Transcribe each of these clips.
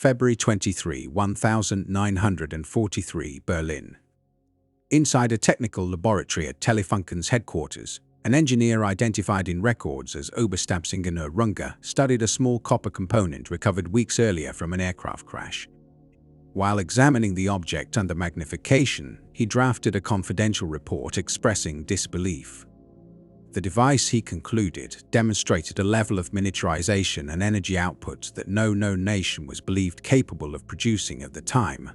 February 23, 1943, Berlin. Inside a technical laboratory at Telefunken's headquarters, an engineer identified in records as Oberstabsingenieur Runge studied a small copper component recovered weeks earlier from an aircraft crash. While examining the object under magnification, he drafted a confidential report expressing disbelief. The device, he concluded, demonstrated a level of miniaturization and energy output that no known nation was believed capable of producing at the time.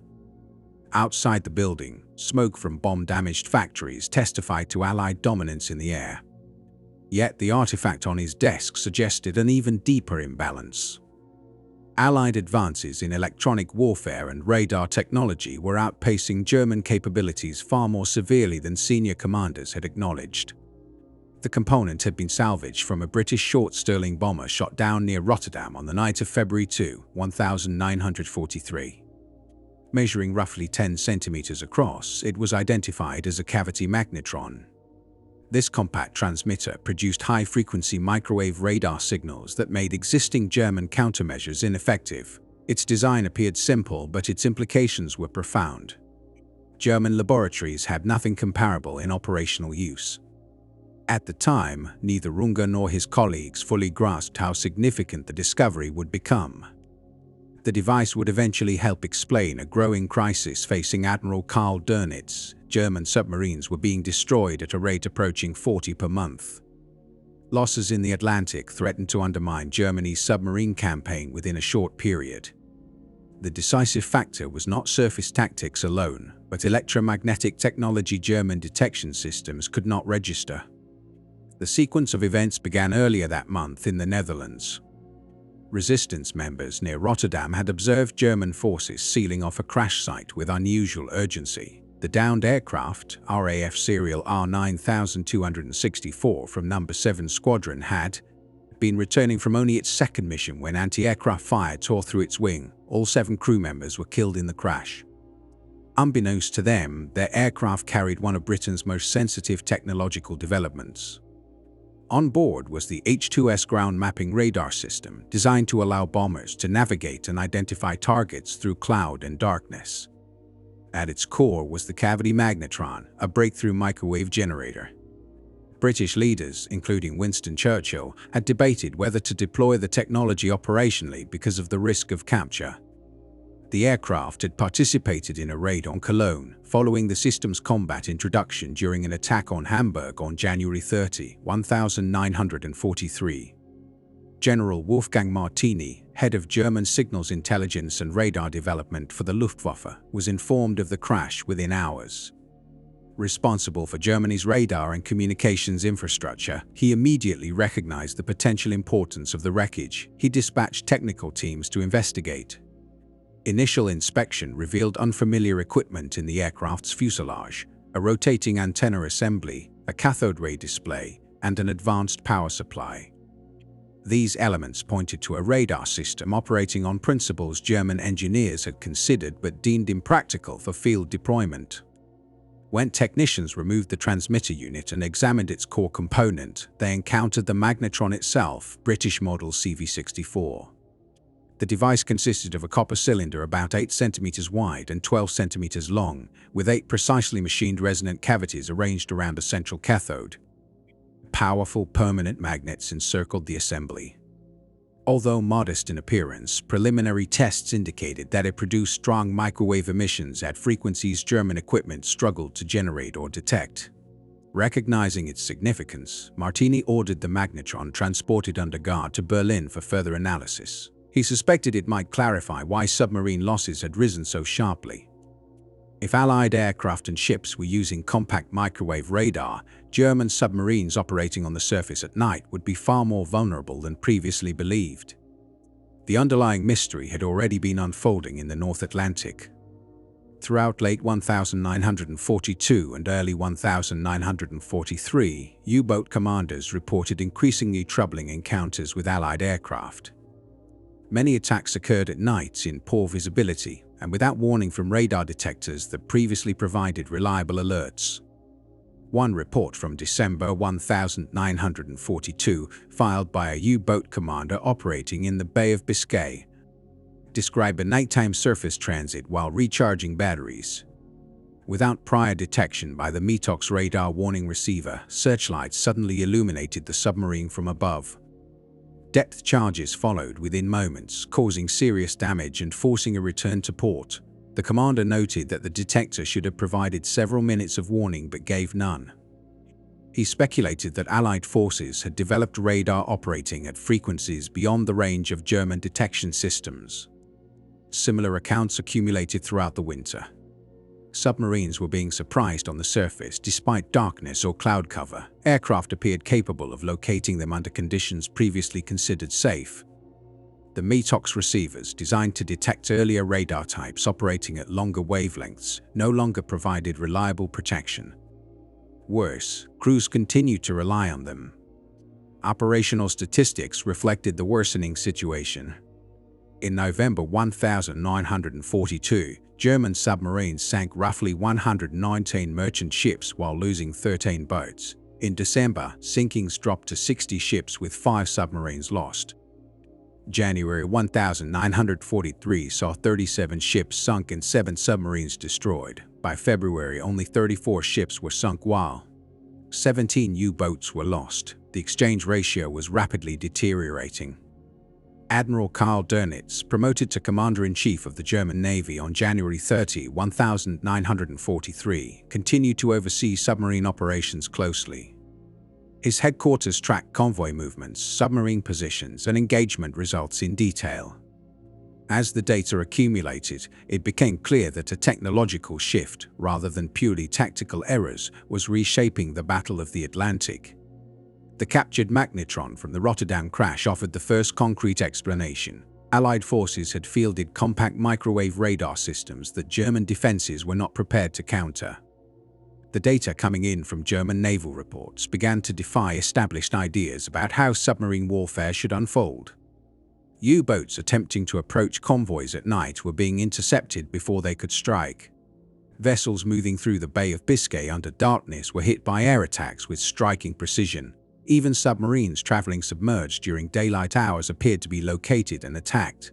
Outside the building, smoke from bomb-damaged factories testified to Allied dominance in the air. Yet the artifact on his desk suggested an even deeper imbalance. Allied advances in electronic warfare and radar technology were outpacing German capabilities far more severely than senior commanders had acknowledged. The component had been salvaged from a British short Stirling bomber shot down near Rotterdam on the night of February 2, 1943. Measuring roughly 10 centimeters across, it was identified as a cavity magnetron. This compact transmitter produced high-frequency microwave radar signals that made existing German countermeasures ineffective. Its design appeared simple, but its implications were profound. German laboratories had nothing comparable in operational use. At the time, neither Runge nor his colleagues fully grasped how significant the discovery would become. The device would eventually help explain a growing crisis facing Admiral Dönitz. German submarines were being destroyed at a rate approaching 40 per month. Losses in the Atlantic threatened to undermine Germany's submarine campaign within a short period. The decisive factor was not surface tactics alone, but electromagnetic technology German detection systems could not register. The sequence of events began earlier that month in the Netherlands. Resistance members near Rotterdam had observed German forces sealing off a crash site with unusual urgency. The downed aircraft, RAF serial R9264 from No. 7 Squadron, had been returning from only its second mission when anti-aircraft fire tore through its wing. All 7 crew members were killed in the crash. Unbeknownst to them, their aircraft carried one of Britain's most sensitive technological developments. On board was the H2S ground mapping radar system, designed to allow bombers to navigate and identify targets through cloud and darkness. At its core was the cavity magnetron, a breakthrough microwave generator. British leaders, including Winston Churchill, had debated whether to deploy the technology operationally because of the risk of capture. The aircraft had participated in a raid on Cologne, following the system's combat introduction during an attack on Hamburg on January 30, 1943. General Wolfgang Martini, head of German signals intelligence and radar development for the Luftwaffe, was informed of the crash within hours. Responsible for Germany's radar and communications infrastructure, he immediately recognized the potential importance of the wreckage. He dispatched technical teams to investigate. Initial inspection revealed unfamiliar equipment in the aircraft's fuselage, a rotating antenna assembly, a cathode ray display, and an advanced power supply. These elements pointed to a radar system operating on principles German engineers had considered but deemed impractical for field deployment. When technicians removed the transmitter unit and examined its core component, they encountered the magnetron itself, British model CV-64. The device consisted of a copper cylinder about 8 centimeters wide and 12 centimeters long, with 8 precisely machined resonant cavities arranged around a central cathode. Powerful permanent magnets encircled the assembly. Although modest in appearance, preliminary tests indicated that it produced strong microwave emissions at frequencies German equipment struggled to generate or detect. Recognizing its significance, Martini ordered the magnetron transported under guard to Berlin for further analysis. He suspected it might clarify why submarine losses had risen so sharply. If Allied aircraft and ships were using compact microwave radar, German submarines operating on the surface at night would be far more vulnerable than previously believed. The underlying mystery had already been unfolding in the North Atlantic. Throughout late 1942 and early 1943, U-boat commanders reported increasingly troubling encounters with Allied aircraft. Many attacks occurred at night in poor visibility and without warning from radar detectors that previously provided reliable alerts. One report from December 1942, filed by a U-boat commander operating in the Bay of Biscay, describe a nighttime surface transit while recharging batteries. Without prior detection by the Metox radar warning receiver, searchlights suddenly illuminated the submarine from above. Depth charges followed within moments, causing serious damage and forcing a return to port. The commander noted that the detector should have provided several minutes of warning but gave none. He speculated that Allied forces had developed radar operating at frequencies beyond the range of German detection systems. Similar accounts accumulated throughout the winter. Submarines were being surprised on the surface despite darkness or cloud cover. Aircraft appeared capable of locating them under conditions previously considered safe. The Metox receivers, designed to detect earlier radar types operating at longer wavelengths, no longer provided reliable protection. Worse, crews continued to rely on them. Operational statistics reflected the worsening situation. In November 1942, German submarines sank roughly 119 merchant ships while losing 13 boats. In December, sinkings dropped to 60 ships with 5 submarines lost. January 1943 saw 37 ships sunk and 7 submarines destroyed. By February, only 34 ships were sunk while 17 U-boats were lost. The exchange ratio was rapidly deteriorating. Admiral Dönitz, promoted to Commander-in-Chief of the German Navy on January 30, 1943, continued to oversee submarine operations closely. His headquarters tracked convoy movements, submarine positions, and engagement results in detail. As the data accumulated, it became clear that a technological shift, rather than purely tactical errors, was reshaping the Battle of the Atlantic. The captured magnetron from the Rotterdam crash offered the first concrete explanation. Allied forces had fielded compact microwave radar systems that German defenses were not prepared to counter. The data coming in from German naval reports began to defy established ideas about how submarine warfare should unfold. U-boats attempting to approach convoys at night were being intercepted before they could strike. Vessels moving through the Bay of Biscay under darkness were hit by air attacks with striking precision. Even submarines traveling submerged during daylight hours appeared to be located and attacked.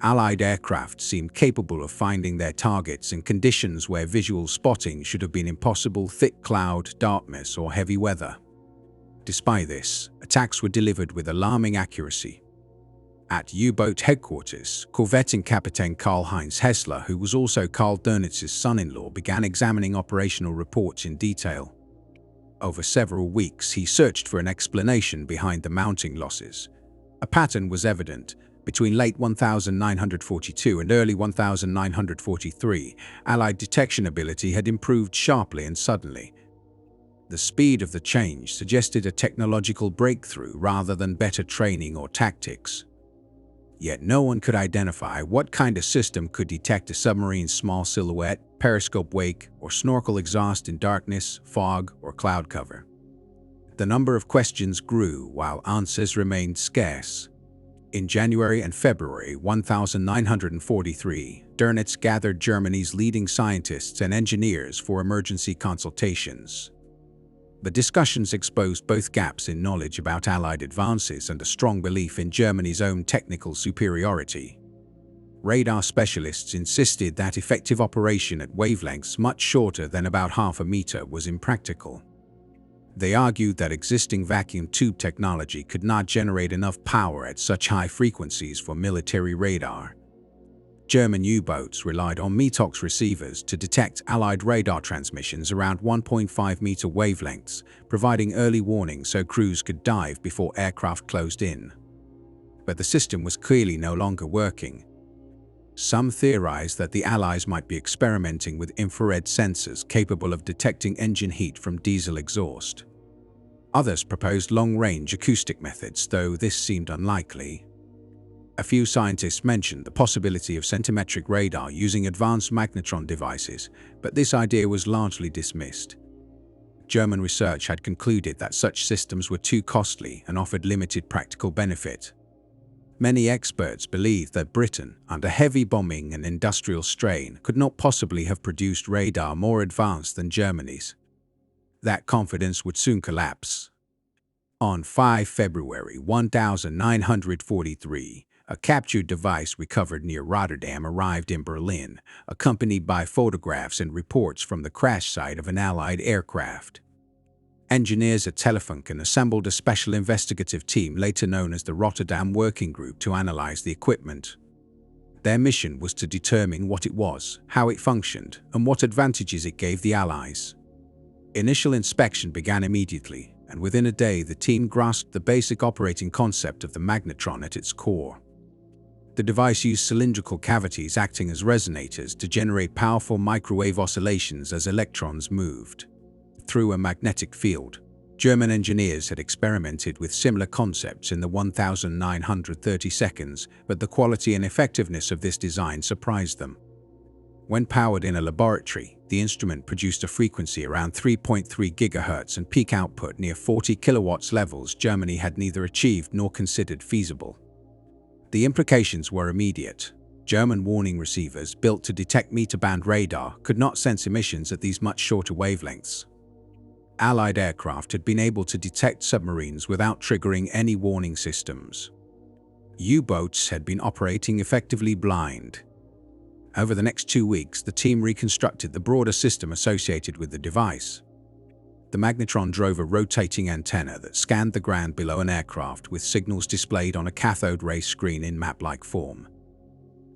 Allied aircraft seemed capable of finding their targets in conditions where visual spotting should have been impossible: thick cloud, darkness, or heavy weather. Despite this, attacks were delivered with alarming accuracy. At U-boat headquarters, Corvetting Captain Karl-Heinz Hessler, who was also Karl Dönitz's son-in-law, began examining operational reports in detail. Over several weeks, he searched for an explanation behind the mounting losses. A pattern was evident. Between late 1942 and early 1943, Allied detection ability had improved sharply and suddenly. The speed of the change suggested a technological breakthrough rather than better training or tactics. Yet no one could identify what kind of system could detect a submarine's small silhouette, periscope wake, or snorkel exhaust in darkness, fog, or cloud cover. The number of questions grew while answers remained scarce. In January and February 1943, Dönitz gathered Germany's leading scientists and engineers for emergency consultations. The discussions exposed both gaps in knowledge about Allied advances and a strong belief in Germany's own technical superiority. Radar specialists insisted that effective operation at wavelengths much shorter than about half a meter was impractical. They argued that existing vacuum tube technology could not generate enough power at such high frequencies for military radar. German U-boats relied on Metox receivers to detect Allied radar transmissions around 1.5-meter wavelengths, providing early warning so crews could dive before aircraft closed in. But the system was clearly no longer working. Some theorized that the Allies might be experimenting with infrared sensors capable of detecting engine heat from diesel exhaust. Others proposed long-range acoustic methods, though this seemed unlikely. A few scientists mentioned the possibility of centimetric radar using advanced magnetron devices, but this idea was largely dismissed. German research had concluded that such systems were too costly and offered limited practical benefit. Many experts believed that Britain, under heavy bombing and industrial strain, could not possibly have produced radar more advanced than Germany's. That confidence would soon collapse. On 5 February 1943, A captured device recovered near Rotterdam arrived in Berlin, accompanied by photographs and reports from the crash site of an Allied aircraft. Engineers at Telefunken assembled a special investigative team, later known as the Rotterdam Working Group, to analyze the equipment. Their mission was to determine what it was, how it functioned, and what advantages it gave the Allies. Initial inspection began immediately, and within a day the team grasped the basic operating concept of the magnetron at its core. The device used cylindrical cavities acting as resonators to generate powerful microwave oscillations as electrons moved through a magnetic field. German engineers had experimented with similar concepts in the 1930 seconds, but the quality and effectiveness of this design surprised them. When powered in a laboratory, the instrument produced a frequency around 3.3 GHz and peak output near 40 kilowatts, levels Germany had neither achieved nor considered feasible. The implications were immediate. German warning receivers built to detect meter-band radar could not sense emissions at these much shorter wavelengths. Allied aircraft had been able to detect submarines without triggering any warning systems. U-boats had been operating effectively blind. Over the next 2 weeks, the team reconstructed the broader system associated with the device. The magnetron drove a rotating antenna that scanned the ground below an aircraft, with signals displayed on a cathode ray screen in map-like form.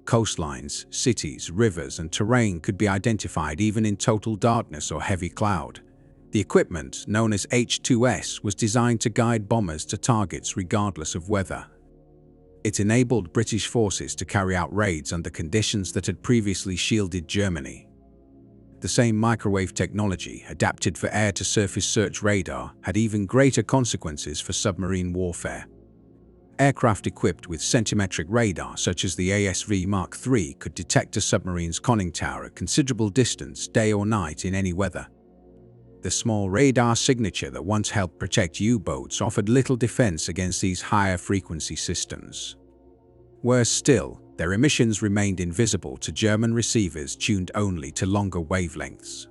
Coastlines, cities, rivers, and terrain could be identified even in total darkness or heavy cloud. The equipment, known as H2S, was designed to guide bombers to targets regardless of weather. It enabled British forces to carry out raids under conditions that had previously shielded Germany. The same microwave technology, adapted for air-to-surface search radar, had even greater consequences for submarine warfare. Aircraft equipped with centimetric radar, such as the ASV Mark III, could detect a submarine's conning tower at considerable distance, day or night, in any weather. The small radar signature that once helped protect U-boats offered little defense against these higher frequency systems. Worse still, their emissions remained invisible to German receivers tuned only to longer wavelengths.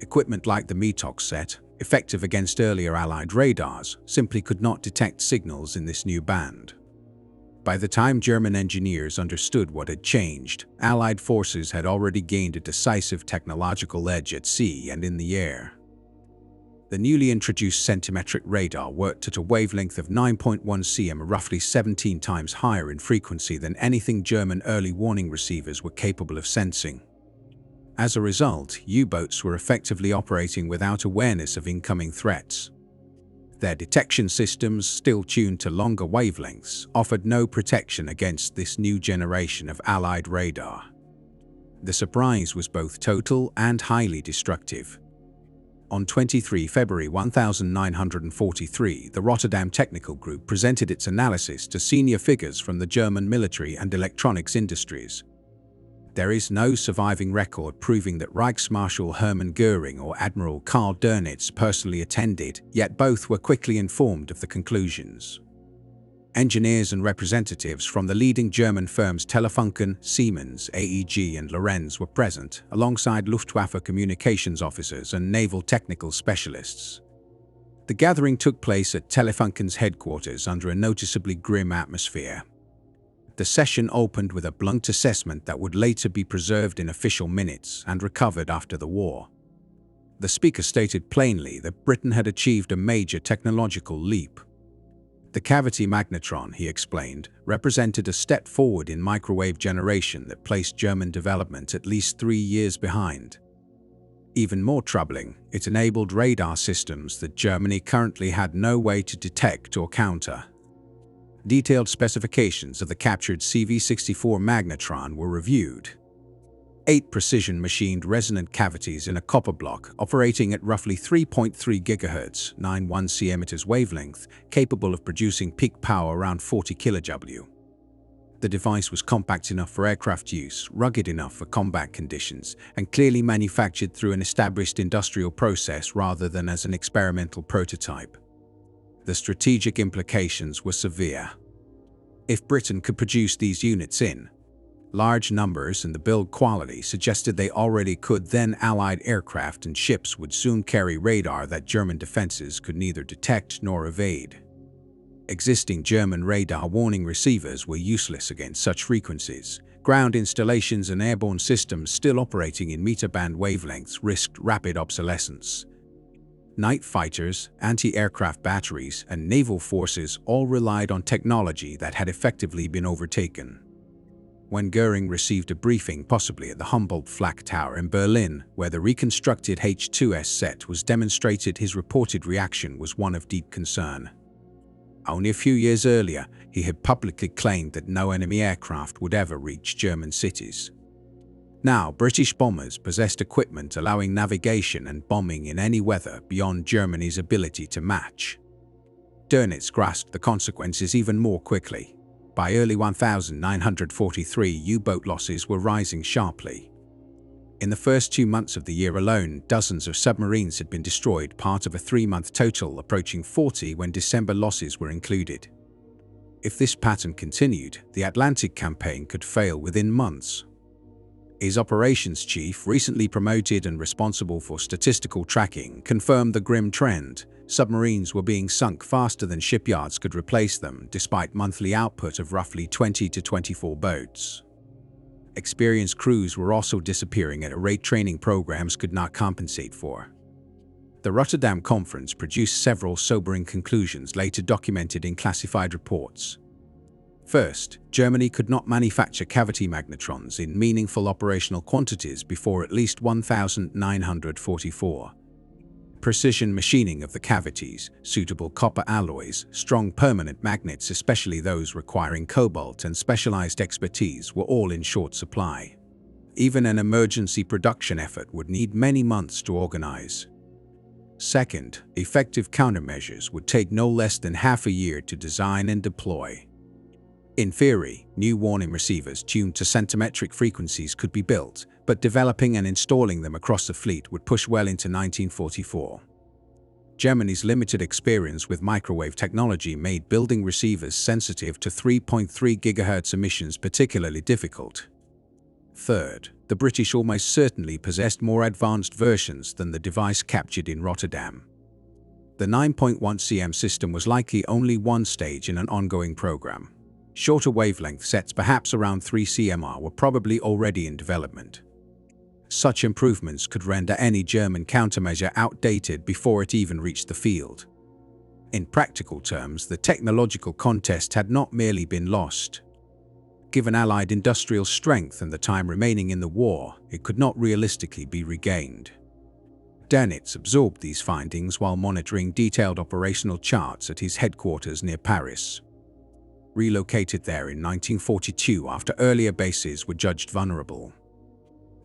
Equipment like the Metox set, effective against earlier Allied radars, simply could not detect signals in this new band. By the time German engineers understood what had changed, Allied forces had already gained a decisive technological edge at sea and in the air. The newly introduced centimetric radar worked at a wavelength of 9.1 cm, roughly 17 times higher in frequency than anything German early warning receivers were capable of sensing. As a result, U-boats were effectively operating without awareness of incoming threats. Their detection systems, still tuned to longer wavelengths, offered no protection against this new generation of Allied radar. The surprise was both total and highly destructive. On 23 February 1943, the Rotterdam Technical Group presented its analysis to senior figures from the German military and electronics industries. There is no surviving record proving that Reichsmarschall Hermann Göring or Admiral Dönitz personally attended, yet both were quickly informed of the conclusions. Engineers and representatives from the leading German firms Telefunken, Siemens, AEG, and Lorenz were present, alongside Luftwaffe communications officers and naval technical specialists. The gathering took place at Telefunken's headquarters under a noticeably grim atmosphere. The session opened with a blunt assessment that would later be preserved in official minutes and recovered after the war. The speaker stated plainly that Britain had achieved a major technological leap. The cavity magnetron, he explained, represented a step forward in microwave generation that placed German development at least 3 years behind. Even more troubling, it enabled radar systems that Germany currently had no way to detect or counter. Detailed specifications of the captured CV-64 magnetron were reviewed. 8 precision-machined resonant cavities in a copper block operating at roughly 3.3 GHz, 91 cm wavelength, capable of producing peak power around 40 kW. The device was compact enough for aircraft use, rugged enough for combat conditions, and clearly manufactured through an established industrial process rather than as an experimental prototype. The strategic implications were severe. If Britain could produce these units in large numbers and the build quality suggested they already could, then Allied aircraft and ships would soon carry radar that German defenses could neither detect nor evade. Existing German radar warning receivers were useless against such frequencies. Ground installations and airborne systems still operating in meter-band wavelengths risked rapid obsolescence. Night fighters, anti-aircraft batteries, and naval forces all relied on technology that had effectively been overtaken. When Goering received a briefing, possibly at the Humboldt Flak Tower in Berlin, where the reconstructed H-2S set was demonstrated, his reported reaction was one of deep concern. Only a few years earlier, he had publicly claimed that no enemy aircraft would ever reach German cities. Now, British bombers possessed equipment allowing navigation and bombing in any weather beyond Germany's ability to match. Dönitz grasped the consequences even more quickly. By early 1943, U-boat losses were rising sharply. In the first 2 months of the year alone, dozens of submarines had been destroyed, part of a 3-month total approaching 40 when December losses were included. If this pattern continued, the Atlantic campaign could fail within months. His operations chief, recently promoted and responsible for statistical tracking, confirmed the grim trend. Submarines were being sunk faster than shipyards could replace them, despite monthly output of roughly 20 to 24 boats. Experienced crews were also disappearing at a rate training programs could not compensate for. The Rotterdam conference produced several sobering conclusions later documented in classified reports. First, Germany could not manufacture cavity magnetrons in meaningful operational quantities before at least 1944. Precision machining of the cavities, suitable copper alloys, strong permanent magnets, especially those requiring cobalt, and specialized expertise were all in short supply. Even an emergency production effort would need many months to organize. Second, effective countermeasures would take no less than half a year to design and deploy. In theory, new warning receivers tuned to centimetric frequencies could be built, but developing and installing them across the fleet would push well into 1944. Germany's limited experience with microwave technology made building receivers sensitive to 3.3 GHz emissions particularly difficult. Third, the British almost certainly possessed more advanced versions than the device captured in Rotterdam. The 9.1 cm system was likely only one stage in an ongoing program. Shorter wavelength sets, perhaps around 3 cm, were probably already in development. Such improvements could render any German countermeasure outdated before it even reached the field. In practical terms, the technological contest had not merely been lost. Given Allied industrial strength and the time remaining in the war, it could not realistically be regained. Dönitz absorbed these findings while monitoring detailed operational charts at his headquarters near Paris. Relocated there in 1942 after earlier bases were judged vulnerable.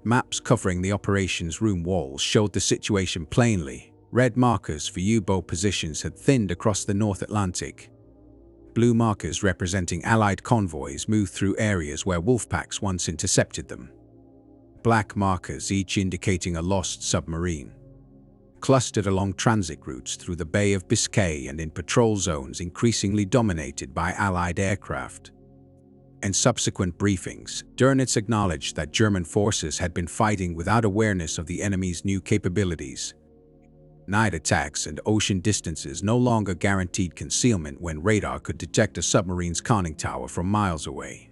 Maps covering the operations room walls showed the situation plainly. Red markers for U-boat positions had thinned across the North Atlantic. Blue markers representing Allied convoys moved through areas where wolfpacks once intercepted them. Black markers, each indicating a lost submarine, clustered along transit routes through the Bay of Biscay and in patrol zones increasingly dominated by Allied aircraft. In subsequent briefings, Dönitz acknowledged that German forces had been fighting without awareness of the enemy's new capabilities. Night attacks and ocean distances no longer guaranteed concealment when radar could detect a submarine's conning tower from miles away.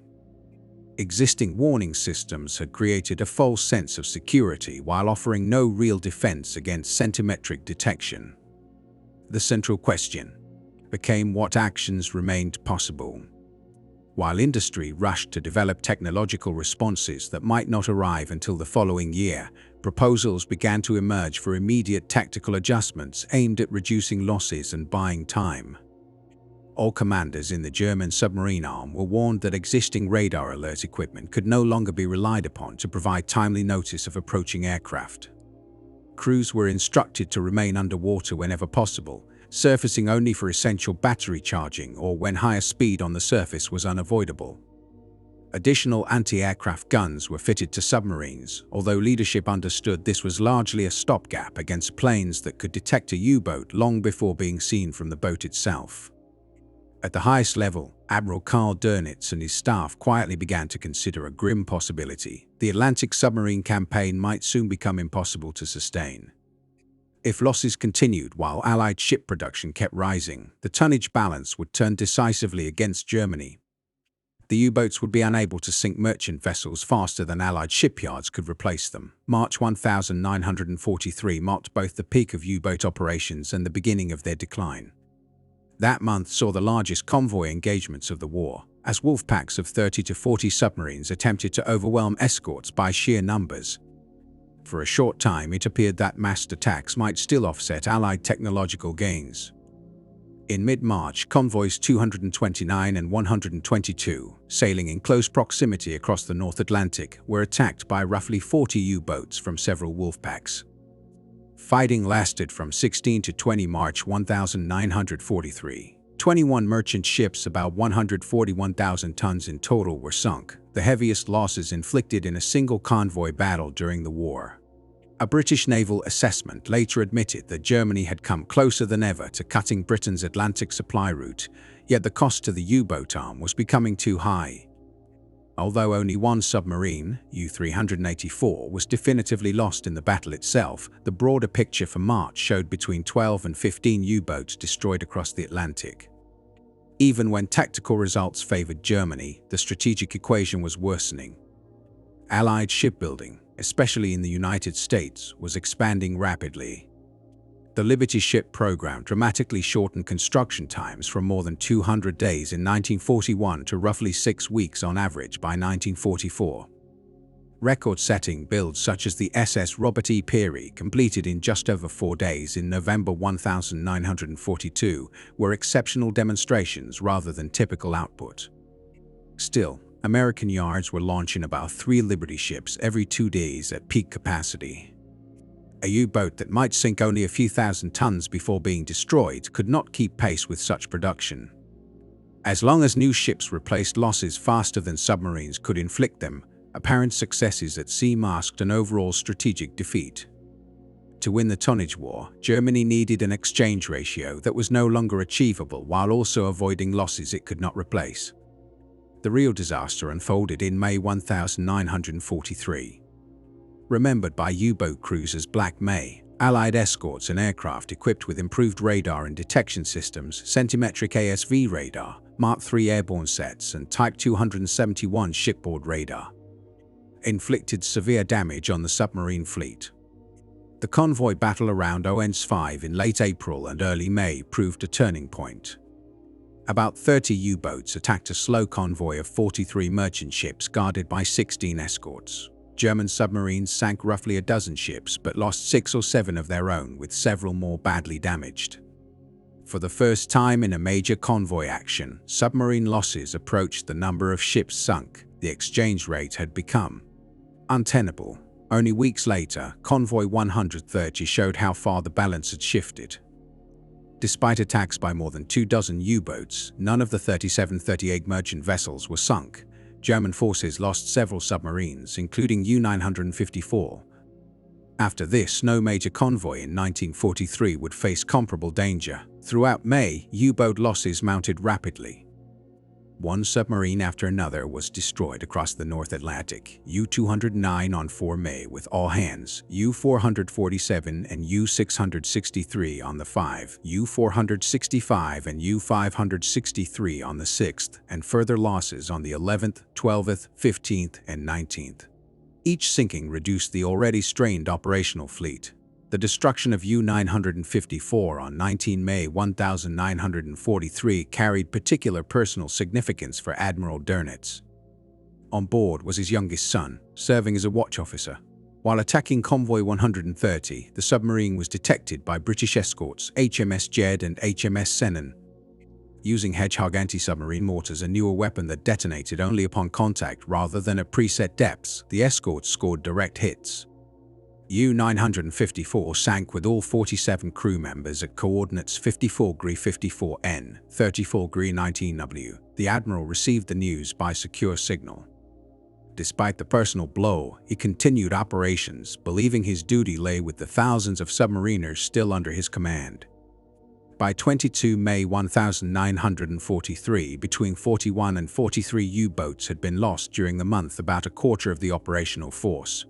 Existing warning systems had created a false sense of security while offering no real defense against centimetric detection. The central question became what actions remained possible. While industry rushed to develop technological responses that might not arrive until the following year, proposals began to emerge for immediate tactical adjustments aimed at reducing losses and buying time. All commanders in the German submarine arm were warned that existing radar alert equipment could no longer be relied upon to provide timely notice of approaching aircraft. Crews were instructed to remain underwater whenever possible, surfacing only for essential battery charging or when higher speed on the surface was unavoidable. Additional anti-aircraft guns were fitted to submarines, although leadership understood this was largely a stopgap against planes that could detect a U-boat long before being seen from the boat itself. At the highest level, Admiral Dönitz and his staff quietly began to consider a grim possibility: the Atlantic submarine campaign might soon become impossible to sustain. If losses continued while Allied ship production kept rising, the tonnage balance would turn decisively against Germany. The U-boats would be unable to sink merchant vessels faster than Allied shipyards could replace them. March 1943 marked both the peak of U-boat operations and the beginning of their decline. That month saw the largest convoy engagements of the war, as wolf packs of 30 to 40 submarines attempted to overwhelm escorts by sheer numbers. For a short time, it appeared that massed attacks might still offset Allied technological gains. In mid-March, convoys 229 and 122, sailing in close proximity across the North Atlantic, were attacked by roughly 40 U-boats from several wolf packs. Fighting lasted from 16 to 20 March 1943. 21 merchant ships, about 141,000 tons in total, were sunk, the heaviest losses inflicted in a single convoy battle during the war. A British naval assessment later admitted that Germany had come closer than ever to cutting Britain's Atlantic supply route, yet the cost to the U-boat arm was becoming too high. Although only one submarine, U-384, was definitively lost in the battle itself, the broader picture for March showed between 12 and 15 U-boats destroyed across the Atlantic. Even when tactical results favored Germany, the strategic equation was worsening. Allied shipbuilding, especially in the United States, was expanding rapidly. The Liberty ship program dramatically shortened construction times from more than 200 days in 1941 to roughly 6 weeks on average by 1944. Record-setting builds such as the SS Robert E. Peary, completed in just over 4 days in November 1942, were exceptional demonstrations rather than typical output. Still, American yards were launching about 3 Liberty ships every 2 days at peak capacity. A U-boat that might sink only a few thousand tons before being destroyed could not keep pace with such production. As long as new ships replaced losses faster than submarines could inflict them, apparent successes at sea masked an overall strategic defeat. To win the tonnage war, Germany needed an exchange ratio that was no longer achievable while also avoiding losses it could not replace. The real disaster unfolded in May 1943. Remembered by U-boat crews as Black May, Allied escorts and aircraft equipped with improved radar and detection systems, centimetric ASV radar, Mark III airborne sets, and Type 271 shipboard radar, inflicted severe damage on the submarine fleet. The convoy battle around Owens 5 in late April and early May proved a turning point. About 30 U-boats attacked a slow convoy of 43 merchant ships guarded by 16 escorts. German submarines sank roughly a dozen ships but lost 6 or 7 of their own, with several more badly damaged. For the first time in a major convoy action, submarine losses approached the number of ships sunk. The exchange rate had become untenable. Only weeks later, Convoy 130 showed how far the balance had shifted. Despite attacks by more than 24 U-boats, none of the 37-38 merchant vessels were sunk. German forces lost several submarines, including U-954. After this, no major convoy in 1943 would face comparable danger. Throughout May, U-boat losses mounted rapidly. One submarine after another was destroyed across the North Atlantic. U-209 on 4 May with all hands, U-447 and U-663 on the 5, U-465 and U-563 on the 6th, and further losses on the 11th, 12th, 15th, and 19th. Each sinking reduced the already strained operational fleet. The destruction of U-954 on 19 May 1943 carried particular personal significance for Admiral Dönitz. On board was his youngest son, serving as a watch officer. While attacking Convoy 130, the submarine was detected by British escorts HMS Jed and HMS Sennen. Using Hedgehog anti-submarine mortars, a newer weapon that detonated only upon contact rather than at preset depths, the escorts scored direct hits. U-954 sank with all 47 crew members at coordinates 54°54'N, 34°19'W. The Admiral received the news by secure signal. Despite the personal blow, he continued operations, believing his duty lay with the thousands of submariners still under his command. By 22 May 1943, between 41 and 43 U-boats had been lost during the month, about a quarter of the operational force.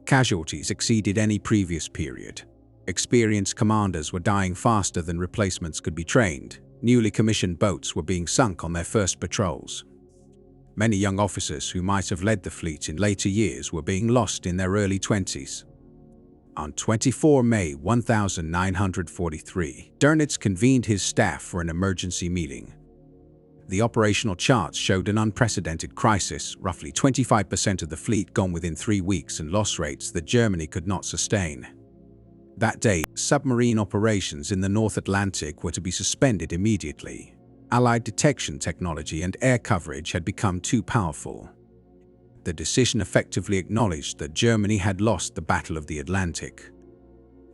Casualties exceeded any previous period. Experienced commanders were dying faster than replacements could be trained. Newly commissioned boats were being sunk on their first patrols. Many young officers who might have led the fleet in later years were being lost in their early 20s. On 24 May 1943, Dönitz convened his staff for an emergency meeting. The operational charts showed an unprecedented crisis, roughly 25% of the fleet gone within 3 weeks, and loss rates that Germany could not sustain. That day, submarine operations in the North Atlantic were to be suspended immediately. Allied detection technology and air coverage had become too powerful. The decision effectively acknowledged that Germany had lost the Battle of the Atlantic.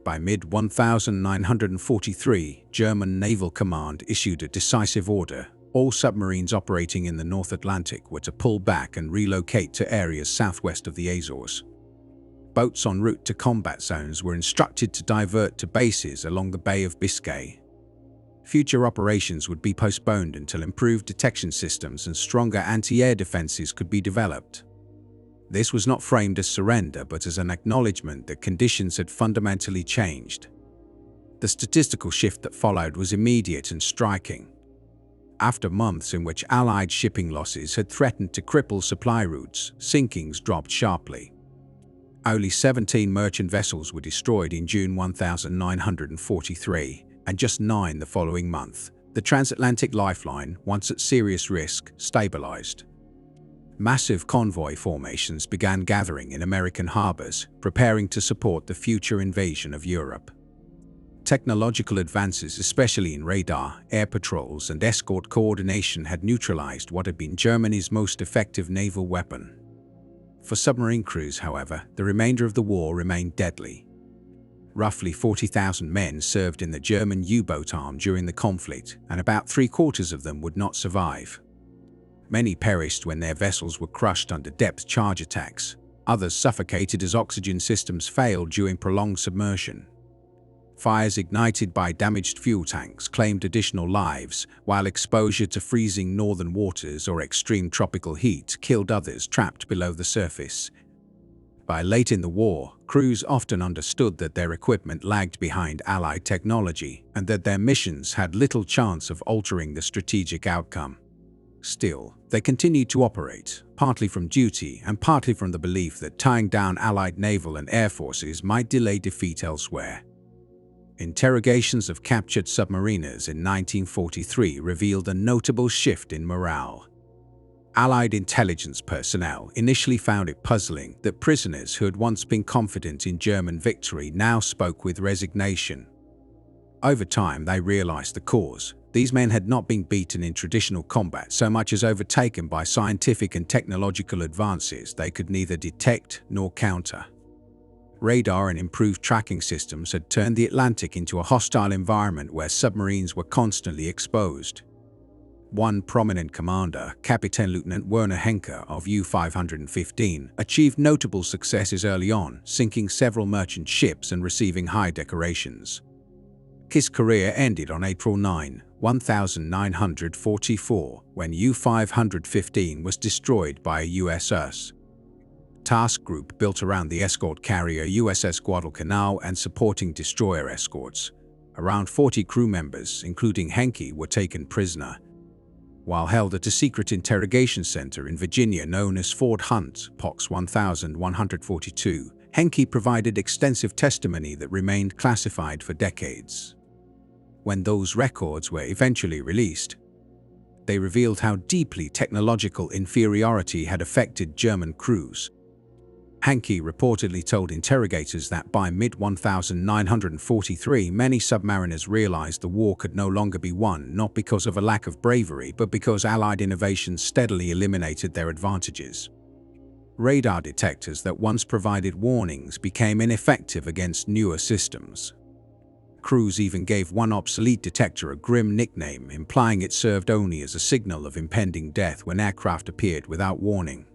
By mid-1943, German Naval Command issued a decisive order. All submarines operating in the North Atlantic were to pull back and relocate to areas southwest of the Azores. Boats en route to combat zones were instructed to divert to bases along the Bay of Biscay. Future operations would be postponed until improved detection systems and stronger anti-air defenses could be developed. This was not framed as surrender, but as an acknowledgement that conditions had fundamentally changed. The statistical shift that followed was immediate and striking. After months in which Allied shipping losses had threatened to cripple supply routes, sinkings dropped sharply. Only 17 merchant vessels were destroyed in June 1943, and just 9 the following month. The transatlantic lifeline, once at serious risk, stabilized. Massive convoy formations began gathering in American harbors, preparing to support the future invasion of Europe. Technological advances, especially in radar, air patrols, and escort coordination, had neutralized what had been Germany's most effective naval weapon. For submarine crews, however, the remainder of the war remained deadly. Roughly 40,000 men served in the German U-boat arm during the conflict, and about 3/4 of them would not survive. Many perished when their vessels were crushed under depth charge attacks. Others suffocated as oxygen systems failed during prolonged submersion. Fires ignited by damaged fuel tanks claimed additional lives, while exposure to freezing northern waters or extreme tropical heat killed others trapped below the surface. By late in the war, crews often understood that their equipment lagged behind Allied technology and that their missions had little chance of altering the strategic outcome. Still, they continued to operate, partly from duty and partly from the belief that tying down Allied naval and air forces might delay defeat elsewhere. Interrogations of captured submariners in 1943 revealed a notable shift in morale. Allied intelligence personnel initially found it puzzling that prisoners who had once been confident in German victory now spoke with resignation. Over time, they realized the cause. These men had not been beaten in traditional combat so much as overtaken by scientific and technological advances they could neither detect nor counter. Radar and improved tracking systems had turned the Atlantic into a hostile environment where submarines were constantly exposed. One prominent commander, Captain Lieutenant Werner Henke of U-515, achieved notable successes early on, sinking several merchant ships and receiving high decorations. His career ended on April 9, 1944, when U-515 was destroyed by a USS task group built around the escort carrier USS Guadalcanal and supporting destroyer escorts. Around 40 crew members, including Henke, were taken prisoner. While held at a secret interrogation center in Virginia known as Fort Hunt, POX 1142, Henke provided extensive testimony that remained classified for decades. When those records were eventually released, they revealed how deeply technological inferiority had affected German crews. Henke reportedly told interrogators that by mid-1943 many submariners realized the war could no longer be won, not because of a lack of bravery, but because Allied innovations steadily eliminated their advantages. Radar detectors that once provided warnings became ineffective against newer systems. Crews even gave one obsolete detector a grim nickname, implying it served only as a signal of impending death when aircraft appeared without warning.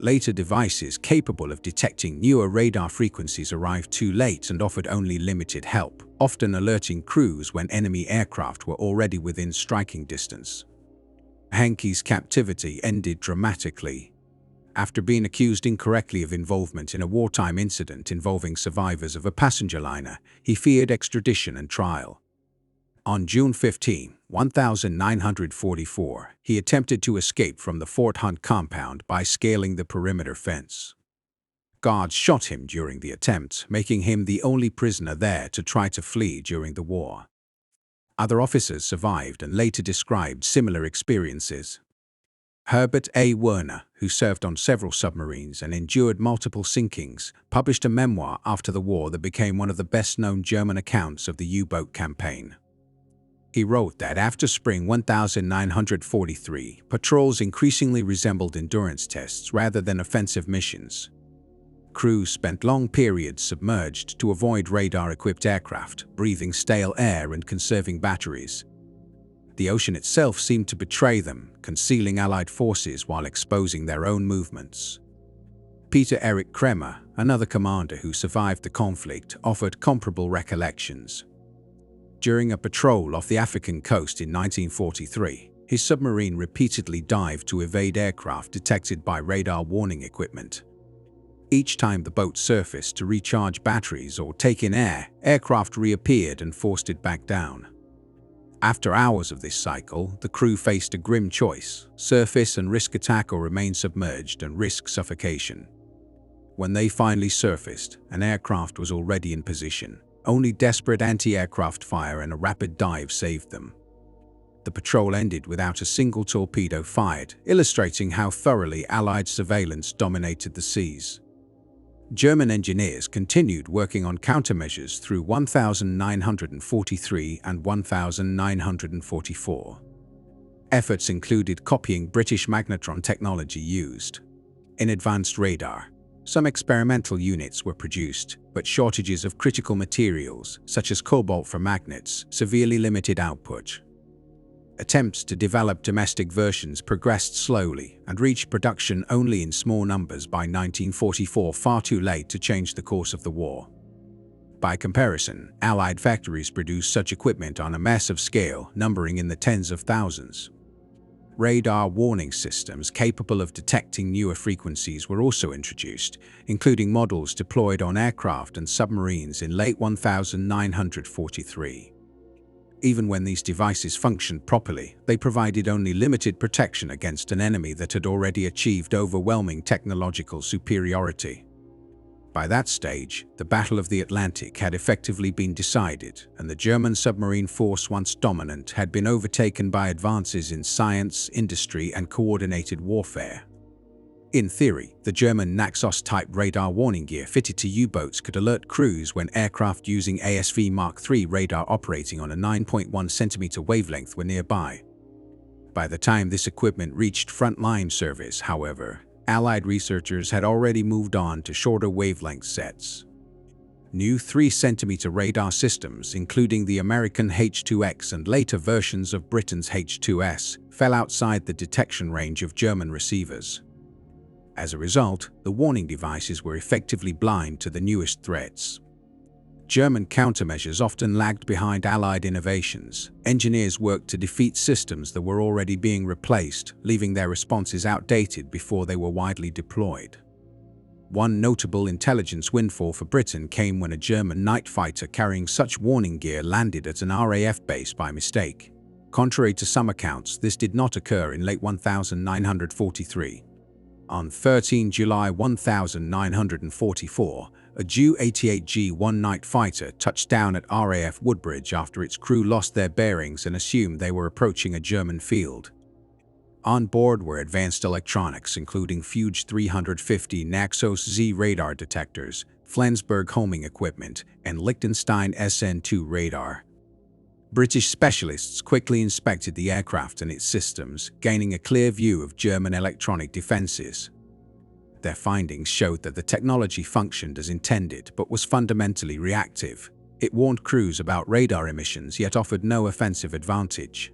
Later devices capable of detecting newer radar frequencies arrived too late and offered only limited help, often alerting crews when enemy aircraft were already within striking distance. Henke's captivity ended dramatically. after being accused incorrectly of involvement in a wartime incident involving survivors of a passenger liner. He feared extradition and trial. On June 15, 1944, he attempted to escape from the Fort Hunt compound by scaling the perimeter fence. Guards shot him during the attempt, making him the only prisoner there to try to flee during the war. Other officers survived and later described similar experiences. Herbert A. Werner, who served on several submarines and endured multiple sinkings, published a memoir after the war that became one of the best-known German accounts of the U-boat campaign. He wrote that after spring 1943, patrols increasingly resembled endurance tests rather than offensive missions. Crews spent long periods submerged to avoid radar-equipped aircraft, breathing stale air and conserving batteries. The ocean itself seemed to betray them, concealing Allied forces while exposing their own movements. Peter Erich Kremer, another commander who survived the conflict, offered comparable recollections. During a patrol off the African coast in 1943, his submarine repeatedly dived to evade aircraft detected by radar warning equipment. Each time the boat surfaced to recharge batteries or take in air, aircraft reappeared and forced it back down. After hours of this cycle, the crew faced a grim choice: surface and risk attack or remain submerged and risk suffocation. When they finally surfaced, an aircraft was already in position. Only desperate anti-aircraft fire and a rapid dive saved them. The patrol ended without a single torpedo fired, illustrating how thoroughly Allied surveillance dominated the seas. German engineers continued working on countermeasures through 1943 and 1944. Efforts included copying British magnetron technology used in advanced radar. Some experimental units were produced, but shortages of critical materials, such as cobalt for magnets, severely limited output. Attempts to develop domestic versions progressed slowly and reached production only in small numbers by 1944, far too late to change the course of the war. By comparison, Allied factories produced such equipment on a massive scale, numbering in the tens of thousands. Radar warning systems capable of detecting newer frequencies were also introduced, including models deployed on aircraft and submarines in late 1943. Even when these devices functioned properly, they provided only limited protection against an enemy that had already achieved overwhelming technological superiority. By that stage, the Battle of the Atlantic had effectively been decided, and the German submarine force, once dominant, had been overtaken by advances in science, industry, and coordinated warfare. In theory, the German Naxos-type radar warning gear fitted to U-boats could alert crews when aircraft using ASV Mark III radar operating on a 9.1 cm wavelength were nearby. By the time this equipment reached frontline service, however, Allied researchers had already moved on to shorter wavelength sets. New 3 cm radar systems, including the American H-2X and later versions of Britain's H-2S, fell outside the detection range of German receivers. As a result, the warning devices were effectively blind to the newest threats. German countermeasures often lagged behind Allied innovations. Engineers worked to defeat systems that were already being replaced, leaving their responses outdated before they were widely deployed. One notable intelligence windfall for Britain came when a German night fighter carrying such warning gear landed at an RAF base by mistake. Contrary to some accounts, this did not occur in late 1943. On 13 July 1944, a Ju-88G-1 night fighter touched down at RAF Woodbridge after its crew lost their bearings and assumed they were approaching a German field. On board were advanced electronics including Fuge 350 Naxos Z radar detectors, Flensburg homing equipment, and Liechtenstein SN2 radar. British specialists quickly inspected the aircraft and its systems, gaining a clear view of German electronic defenses. Their findings showed that the technology functioned as intended but was fundamentally reactive. It warned crews about radar emissions yet offered no offensive advantage.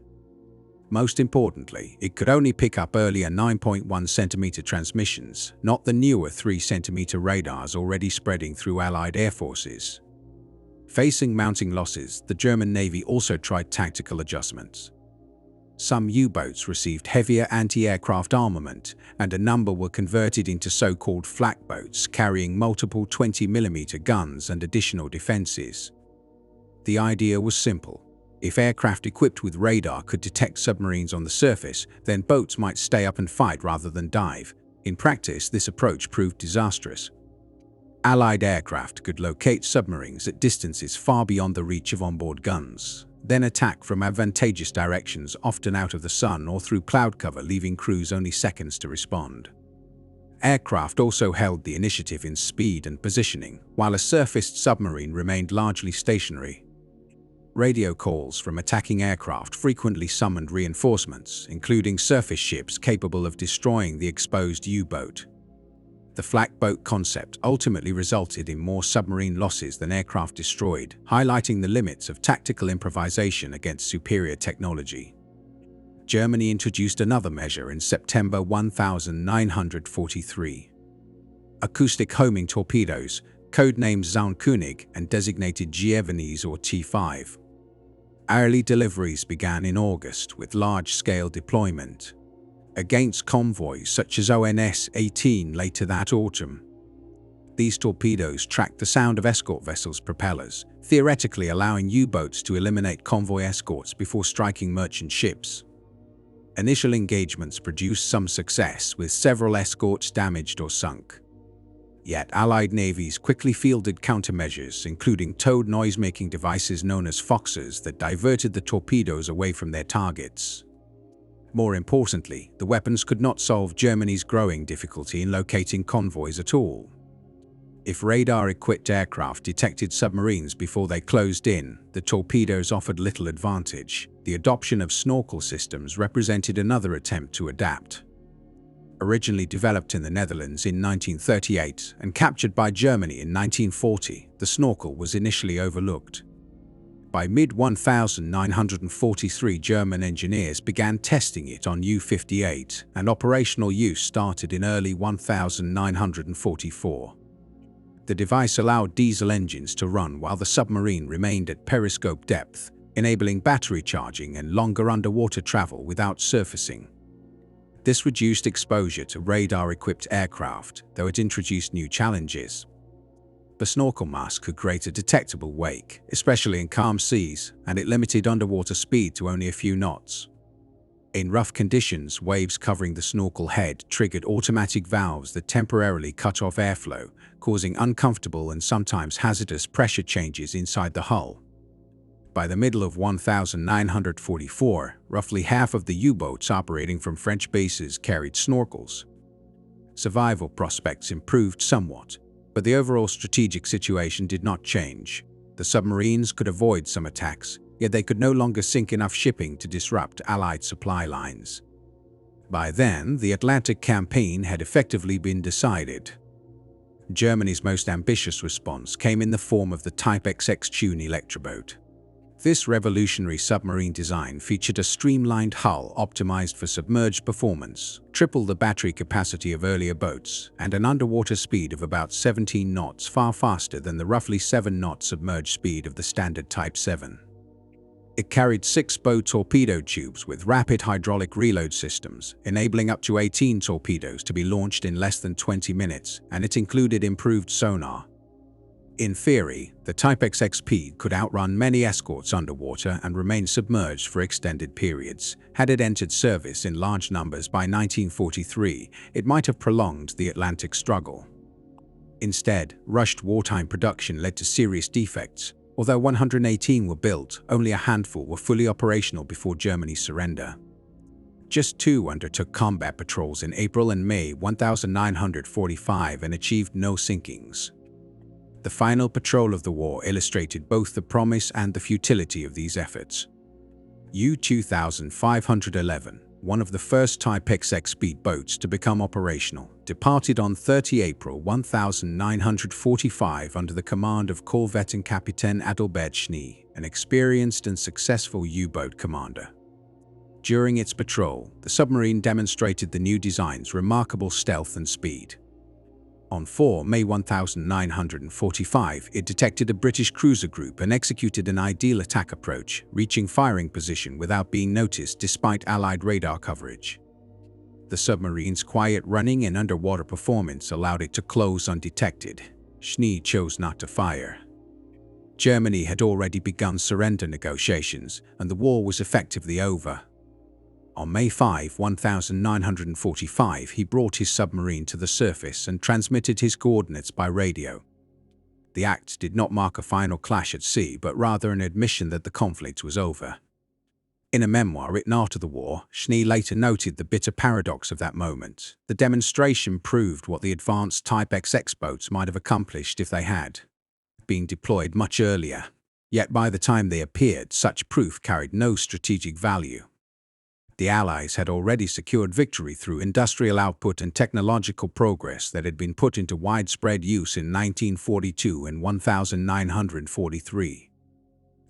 Most importantly, it could only pick up earlier 9.1 cm transmissions, not the newer 3 cm radars already spreading through Allied air forces. Facing mounting losses, the German Navy also tried tactical adjustments. Some U-boats received heavier anti-aircraft armament, and a number were converted into so-called flak boats carrying multiple 20mm guns and additional defenses. The idea was simple. If aircraft equipped with radar could detect submarines on the surface, then boats might stay up and fight rather than dive. In practice, this approach proved disastrous. Allied aircraft could locate submarines at distances far beyond the reach of onboard guns, then attack from advantageous directions, often out of the sun or through cloud cover, leaving crews only seconds to respond. Aircraft also held the initiative in speed and positioning, while a surfaced submarine remained largely stationary. Radio calls from attacking aircraft frequently summoned reinforcements, including surface ships capable of destroying the exposed U-boat. The flak boat concept ultimately resulted in more submarine losses than aircraft destroyed, highlighting the limits of tactical improvisation against superior technology. Germany introduced another measure in September 1943. Acoustic homing torpedoes, codenamed Zaunkönig and designated G-Ebenezer or T5. Early deliveries began in August with large-scale deployment against convoys such as ONS-18 later that autumn. These torpedoes tracked the sound of escort vessels' propellers, theoretically allowing U-boats to eliminate convoy escorts before striking merchant ships. Initial engagements produced some success, with several escorts damaged or sunk. Yet Allied navies quickly fielded countermeasures, including towed noise-making devices known as foxes that diverted the torpedoes away from their targets. More importantly, the weapons could not solve Germany's growing difficulty in locating convoys at all. If radar-equipped aircraft detected submarines before they closed in, the torpedoes offered little advantage. The adoption of snorkel systems represented another attempt to adapt. Originally developed in the Netherlands in 1938 and captured by Germany in 1940, the snorkel was initially overlooked. By mid-1943, German engineers began testing it on U-58, and operational use started in early 1944. The device allowed diesel engines to run while the submarine remained at periscope depth, enabling battery charging and longer underwater travel without surfacing. This reduced exposure to radar-equipped aircraft, though it introduced new challenges. The snorkel mask could create a detectable wake, especially in calm seas, and it limited underwater speed to only a few knots. In rough conditions, waves covering the snorkel head triggered automatic valves that temporarily cut off airflow, causing uncomfortable and sometimes hazardous pressure changes inside the hull. By the middle of 1944, roughly half of the U-boats operating from French bases carried snorkels. Survival prospects improved somewhat, but the overall strategic situation did not change. The submarines could avoid some attacks, yet they could no longer sink enough shipping to disrupt Allied supply lines. By then, the Atlantic campaign had effectively been decided. Germany's most ambitious response came in the form of the Type XX Tune electroboat. This revolutionary submarine design featured a streamlined hull optimized for submerged performance, triple the battery capacity of earlier boats, and an underwater speed of about 17 knots, far faster than the roughly 7-knot submerged speed of the standard Type 7. It carried 6 bow torpedo tubes with rapid hydraulic reload systems, enabling up to 18 torpedoes to be launched in less than 20 minutes, and it included improved sonar. In theory, the Type XXP could outrun many escorts underwater and remain submerged for extended periods. Had it entered service in large numbers by 1943, it might have prolonged the Atlantic struggle. Instead, rushed wartime production led to serious defects. Although 118 were built, only a handful were fully operational before Germany's surrender. Just 2 undertook combat patrols in April and May 1945 and achieved no sinkings. The final patrol of the war illustrated both the promise and the futility of these efforts. U-2511, one of the first Type XX speedboats to become operational, departed on 30 April 1945 under the command of Korvettenkapitän Adalbert Schnee, an experienced and successful U-boat commander. During its patrol, the submarine demonstrated the new design's remarkable stealth and speed. On 4 May 1945, it detected a British cruiser group and executed an ideal attack approach, reaching firing position without being noticed despite Allied radar coverage. The submarine's quiet running and underwater performance allowed it to close undetected. Schnee chose not to fire. Germany had already begun surrender negotiations, and the war was effectively over. On May 5, 1945, he brought his submarine to the surface and transmitted his coordinates by radio. The act did not mark a final clash at sea, but rather an admission that the conflict was over. In a memoir written after the war, Schnee later noted the bitter paradox of that moment. The demonstration proved what the advanced Type XX boats might have accomplished if they had been deployed much earlier. Yet by the time they appeared, such proof carried no strategic value. The Allies had already secured victory through industrial output and technological progress that had been put into widespread use in 1942 and 1943.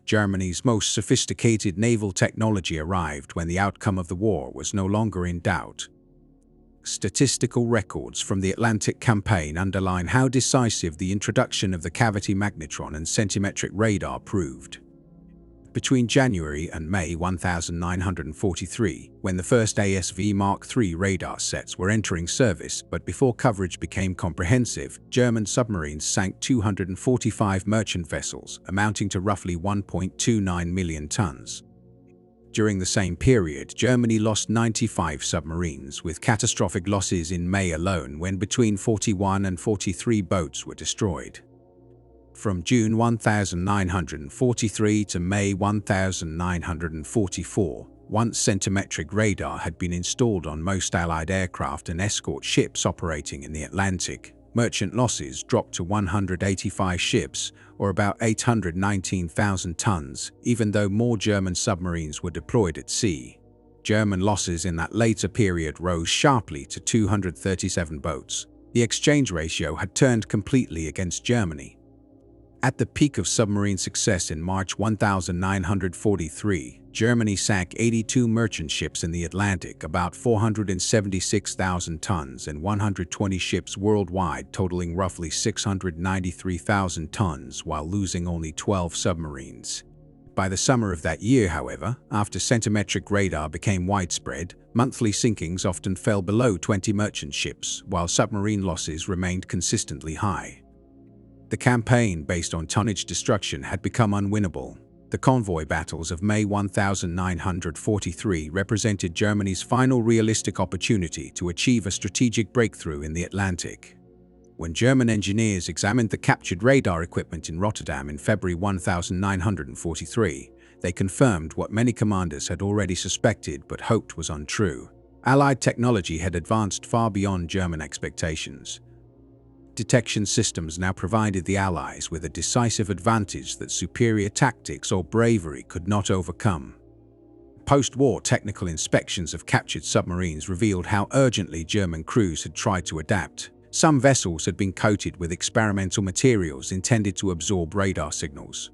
Germany's most sophisticated naval technology arrived when the outcome of the war was no longer in doubt. Statistical records from the Atlantic campaign underline how decisive the introduction of the cavity magnetron and centimetric radar proved. Between January and May 1943, when the first ASV Mark III radar sets were entering service, but before coverage became comprehensive, German submarines sank 245 merchant vessels, amounting to roughly 1.29 million tons. During the same period, Germany lost 95 submarines, with catastrophic losses in May alone when between 41 and 43 boats were destroyed. From June 1943 to May 1944, once centimetric radar had been installed on most Allied aircraft and escort ships operating in the Atlantic, merchant losses dropped to 185 ships, or about 819,000 tons, even though more German submarines were deployed at sea. German losses in that later period rose sharply to 237 boats. The exchange ratio had turned completely against Germany. At the peak of submarine success in March 1943, Germany sank 82 merchant ships in the Atlantic, about 476,000 tons, and 120 ships worldwide, totaling roughly 693,000 tons, while losing only 12 submarines. By the summer of that year, however, after centimetric radar became widespread, monthly sinkings often fell below 20 merchant ships, while submarine losses remained consistently high. The campaign based on tonnage destruction had become unwinnable. The convoy battles of May 1943 represented Germany's final realistic opportunity to achieve a strategic breakthrough in the Atlantic. When German engineers examined the captured radar equipment in Rotterdam in February 1943, they confirmed what many commanders had already suspected but hoped was untrue. Allied technology had advanced far beyond German expectations. Detection systems now provided the Allies with a decisive advantage that superior tactics or bravery could not overcome. Post-war technical inspections of captured submarines revealed how urgently German crews had tried to adapt. Some vessels had been coated with experimental materials intended to absorb radar signals.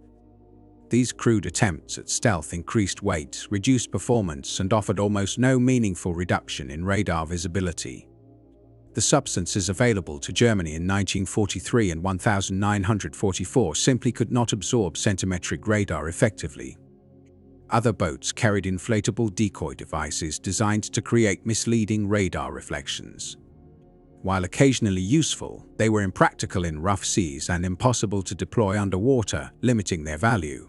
These crude attempts at stealth increased weight, reduced performance, and offered almost no meaningful reduction in radar visibility. The substances available to Germany in 1943 and 1944 simply could not absorb centimetric radar effectively. Other boats carried inflatable decoy devices designed to create misleading radar reflections. While occasionally useful, they were impractical in rough seas and impossible to deploy underwater, limiting their value.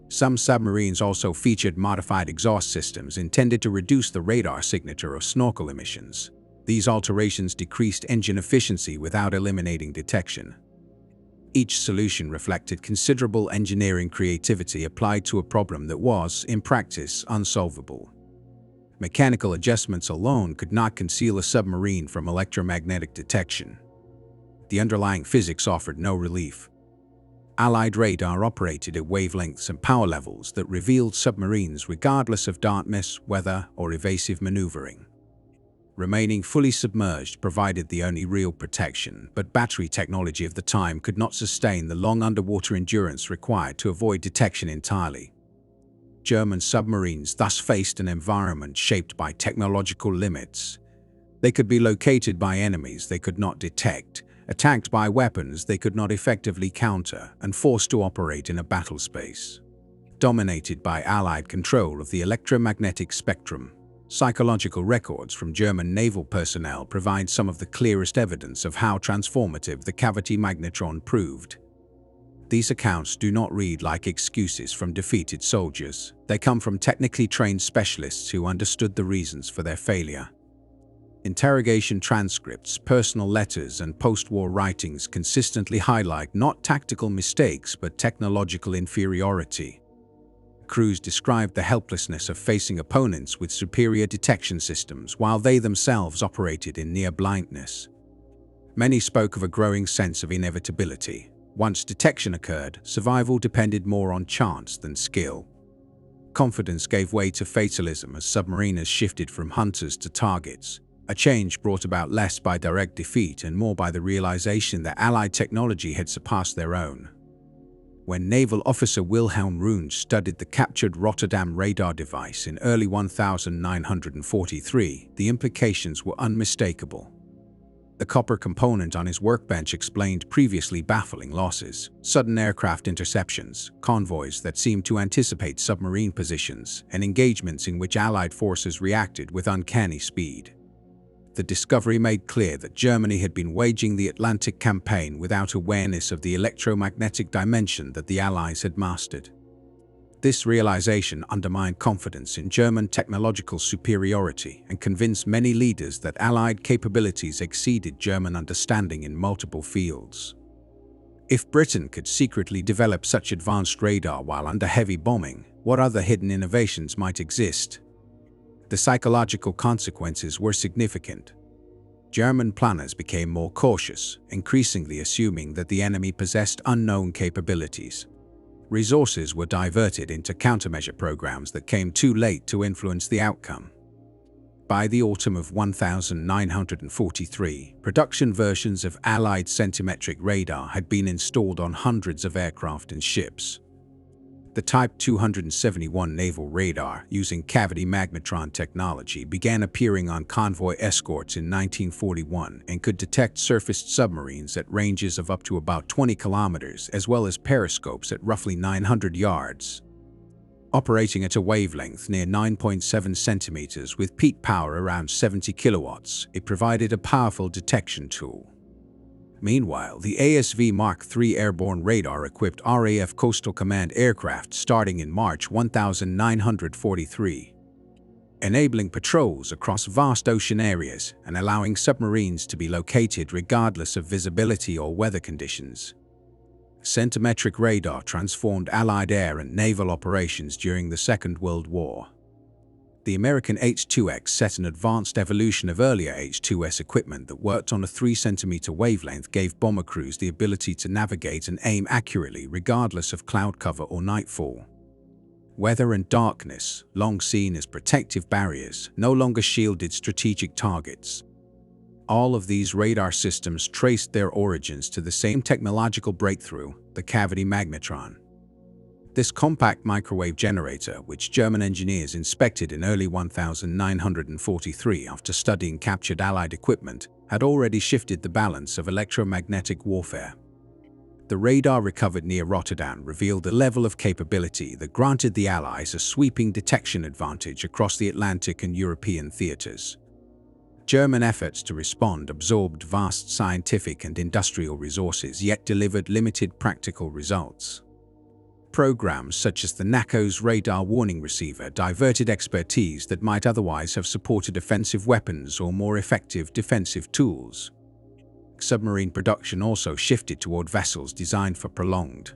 Some submarines also featured modified exhaust systems intended to reduce the radar signature of snorkel emissions. These alterations decreased engine efficiency without eliminating detection. Each solution reflected considerable engineering creativity applied to a problem that was, in practice, unsolvable. Mechanical adjustments alone could not conceal a submarine from electromagnetic detection. The underlying physics offered no relief. Allied radar operated at wavelengths and power levels that revealed submarines regardless of darkness, weather, or evasive maneuvering. Remaining fully submerged provided the only real protection, but battery technology of the time could not sustain the long underwater endurance required to avoid detection entirely. German submarines thus faced an environment shaped by technological limits. They could be located by enemies they could not detect, attacked by weapons they could not effectively counter, and forced to operate in a battle space. Dominated by Allied control of the electromagnetic spectrum, psychological records from German naval personnel provide some of the clearest evidence of how transformative the cavity magnetron proved. These accounts do not read like excuses from defeated soldiers. They come from technically trained specialists who understood the reasons for their failure. Interrogation transcripts, personal letters, and post-war writings consistently highlight not tactical mistakes but technological inferiority. Crews described the helplessness of facing opponents with superior detection systems while they themselves operated in near blindness. Many spoke of a growing sense of inevitability. Once detection occurred, survival depended more on chance than skill. Confidence gave way to fatalism as submariners shifted from hunters to targets, a change brought about less by direct defeat and more by the realization that Allied technology had surpassed their own. When naval officer Wilhelm Runge studied the captured Rotterdam radar device in early 1943, the implications were unmistakable. The copper component on his workbench explained previously baffling losses, sudden aircraft interceptions, convoys that seemed to anticipate submarine positions, and engagements in which Allied forces reacted with uncanny speed. The discovery made clear that Germany had been waging the Atlantic campaign without awareness of the electromagnetic dimension that the Allies had mastered. This realization undermined confidence in German technological superiority and convinced many leaders that Allied capabilities exceeded German understanding in multiple fields. If Britain could secretly develop such advanced radar while under heavy bombing, what other hidden innovations might exist? The psychological consequences were significant. German planners became more cautious, increasingly assuming that the enemy possessed unknown capabilities. Resources were diverted into countermeasure programs that came too late to influence the outcome. By the autumn of 1943, production versions of Allied centimetric radar had been installed on hundreds of aircraft and ships. The Type 271 naval radar, using cavity magnetron technology, began appearing on convoy escorts in 1941 and could detect surfaced submarines at ranges of up to about 20 kilometers, as well as periscopes at roughly 900 yards. Operating at a wavelength near 9.7 centimeters with peak power around 70 kilowatts, it provided a powerful detection tool. Meanwhile, the ASV Mark III airborne radar-equipped RAF Coastal Command aircraft starting in March 1943, enabling patrols across vast ocean areas and allowing submarines to be located regardless of visibility or weather conditions. Centimetric radar transformed Allied air and naval operations during the Second World War. The American H-2X set an advanced evolution of earlier H-2S equipment that worked on a 3-centimeter wavelength, gave bomber crews the ability to navigate and aim accurately regardless of cloud cover or nightfall. Weather and darkness, long seen as protective barriers, no longer shielded strategic targets. All of these radar systems traced their origins to the same technological breakthrough, the cavity magnetron. This compact microwave generator, which German engineers inspected in early 1943 after studying captured Allied equipment, had already shifted the balance of electromagnetic warfare. The radar recovered near Rotterdam revealed a level of capability that granted the Allies a sweeping detection advantage across the Atlantic and European theaters. German efforts to respond absorbed vast scientific and industrial resources yet delivered limited practical results. Programs such as the NACO's radar warning receiver diverted expertise that might otherwise have supported offensive weapons or more effective defensive tools. Submarine production also shifted toward vessels designed for prolonged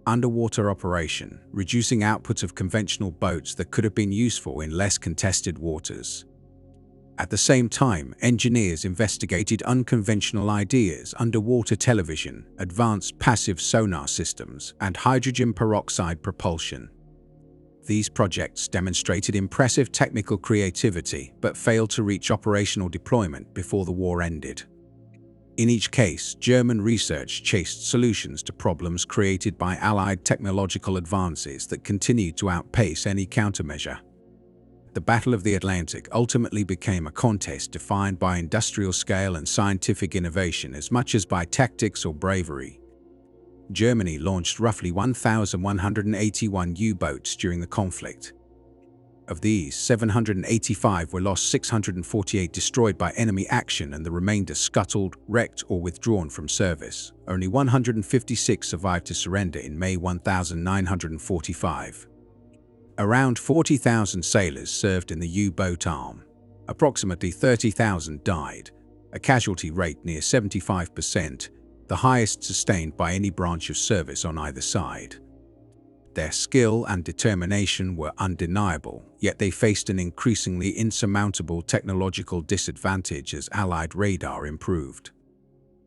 underwater operation, reducing output of conventional boats that could have been useful in less contested waters. At the same time, engineers investigated unconventional ideas: underwater television, advanced passive sonar systems, and hydrogen peroxide propulsion. These projects demonstrated impressive technical creativity but failed to reach operational deployment before the war ended. In each case, German research chased solutions to problems created by Allied technological advances that continued to outpace any countermeasure. The Battle of the Atlantic ultimately became a contest defined by industrial scale and scientific innovation as much as by tactics or bravery. Germany launched roughly 1,181 U-boats during the conflict. Of these, 785 were lost, 648 destroyed by enemy action, and the remainder scuttled, wrecked, or withdrawn from service. Only 156 survived to surrender in May 1945. Around 40,000 sailors served in the U-boat arm. Approximately 30,000 died, a casualty rate near 75%, the highest sustained by any branch of service on either side. Their skill and determination were undeniable, yet they faced an increasingly insurmountable technological disadvantage as Allied radar improved.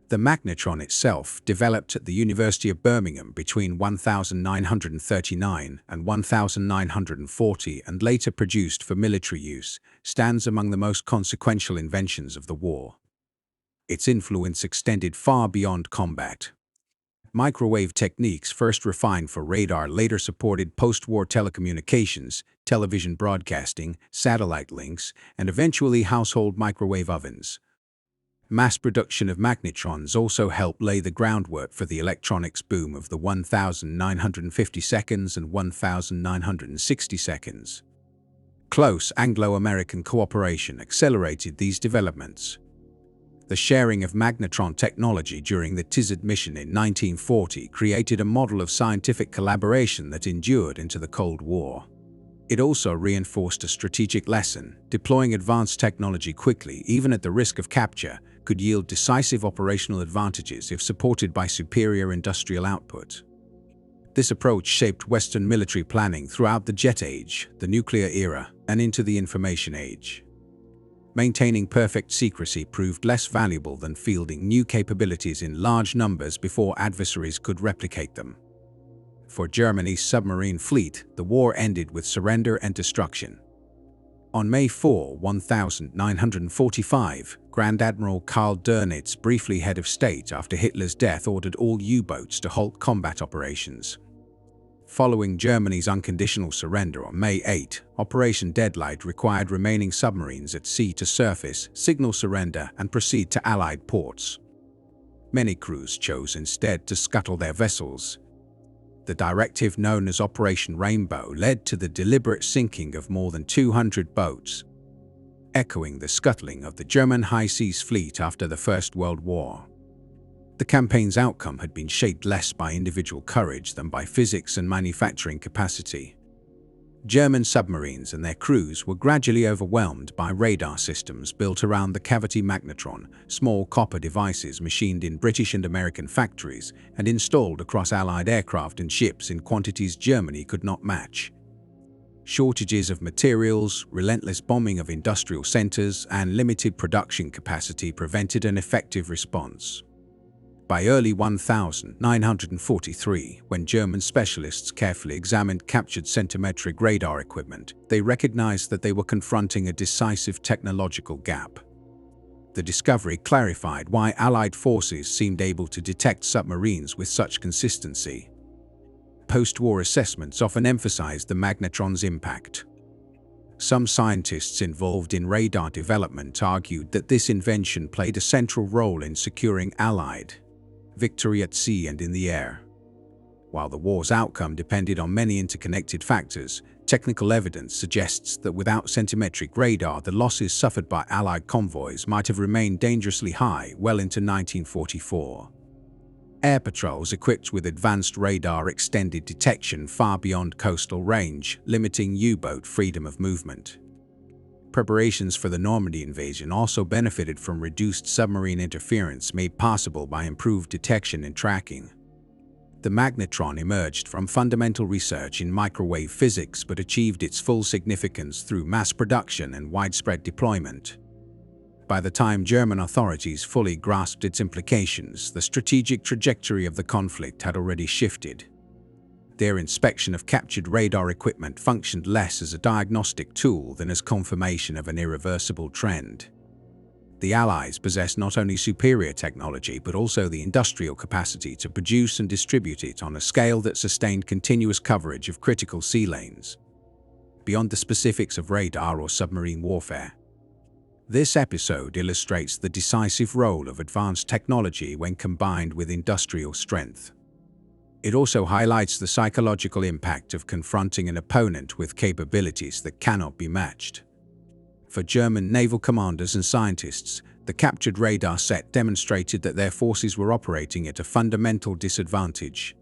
The magnetron itself, developed at the University of Birmingham between 1939 and 1940 and later produced for military use, stands among the most consequential inventions of the war. Its influence extended far beyond combat. Microwave techniques, first refined for radar, later supported post-war telecommunications, television broadcasting, satellite links, and eventually household microwave ovens. Mass production of magnetrons also helped lay the groundwork for the electronics boom of the 1950 seconds and 1960 seconds. Close Anglo-American cooperation accelerated these developments. The sharing of magnetron technology during the TISAD mission in 1940 created a model of scientific collaboration that endured into the Cold War. It also reinforced a strategic lesson: deploying advanced technology quickly, even at the risk of capture, could yield decisive operational advantages if supported by superior industrial output. This approach shaped Western military planning throughout the Jet Age, the nuclear era, and into the Information Age. Maintaining perfect secrecy proved less valuable than fielding new capabilities in large numbers before adversaries could replicate them. For Germany's submarine fleet, the war ended with surrender and destruction. On May 4, 1945, Grand Admiral Karl Dönitz, briefly head of state after Hitler's death, ordered all U-boats to halt combat operations. Following Germany's unconditional surrender on May 8, Operation Deadlight required remaining submarines at sea to surface, signal surrender, and proceed to Allied ports. Many crews chose instead to scuttle their vessels. The directive, known as Operation Rainbow, led to the deliberate sinking of more than 200 boats, echoing the scuttling of the German high seas fleet after the First World War. The campaign's outcome had been shaped less by individual courage than by physics and manufacturing capacity. German submarines and their crews were gradually overwhelmed by radar systems built around the cavity magnetron, small copper devices machined in British and American factories and installed across Allied aircraft and ships in quantities Germany could not match. Shortages of materials, relentless bombing of industrial centers, and limited production capacity prevented an effective response. By early 1943, when German specialists carefully examined captured centimetric radar equipment, they recognized that they were confronting a decisive technological gap. The discovery clarified why Allied forces seemed able to detect submarines with such consistency. Post-war assessments often emphasized the magnetron's impact. Some scientists involved in radar development argued that this invention played a central role in securing Allied victory at sea and in the air. While the war's outcome depended on many interconnected factors, technical evidence suggests that without centimetric radar, the losses suffered by Allied convoys might have remained dangerously high well into 1944. Air patrols equipped with advanced radar extended detection far beyond coastal range, limiting U-boat freedom of movement. Preparations for the Normandy invasion also benefited from reduced submarine interference made possible by improved detection and tracking. The magnetron emerged from fundamental research in microwave physics but achieved its full significance through mass production and widespread deployment. By the time German authorities fully grasped its implications, the strategic trajectory of the conflict had already shifted. Their inspection of captured radar equipment functioned less as a diagnostic tool than as confirmation of an irreversible trend. The Allies possessed not only superior technology but also the industrial capacity to produce and distribute it on a scale that sustained continuous coverage of critical sea lanes. beyond the specifics of radar or submarine warfare. This episode illustrates the decisive role of advanced technology when combined with industrial strength. It also highlights the psychological impact of confronting an opponent with capabilities that cannot be matched. For German naval commanders and scientists, the captured radar set demonstrated that their forces were operating at a fundamental disadvantage.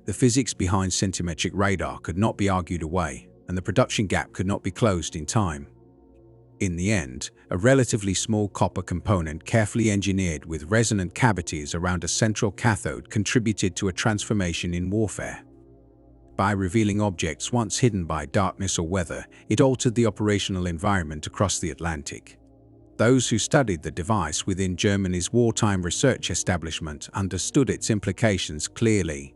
The physics behind centimetric radar could not be argued away, and the production gap could not be closed in time. In the end, a relatively small copper component carefully engineered with resonant cavities around a central cathode contributed to a transformation in warfare. By revealing objects once hidden by darkness or weather, it altered the operational environment across the Atlantic. Those who studied the device within Germany's wartime research establishment understood its implications clearly.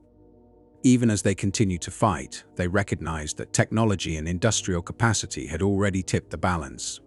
Even as they continued to fight, they recognized that technology and industrial capacity had already tipped the balance.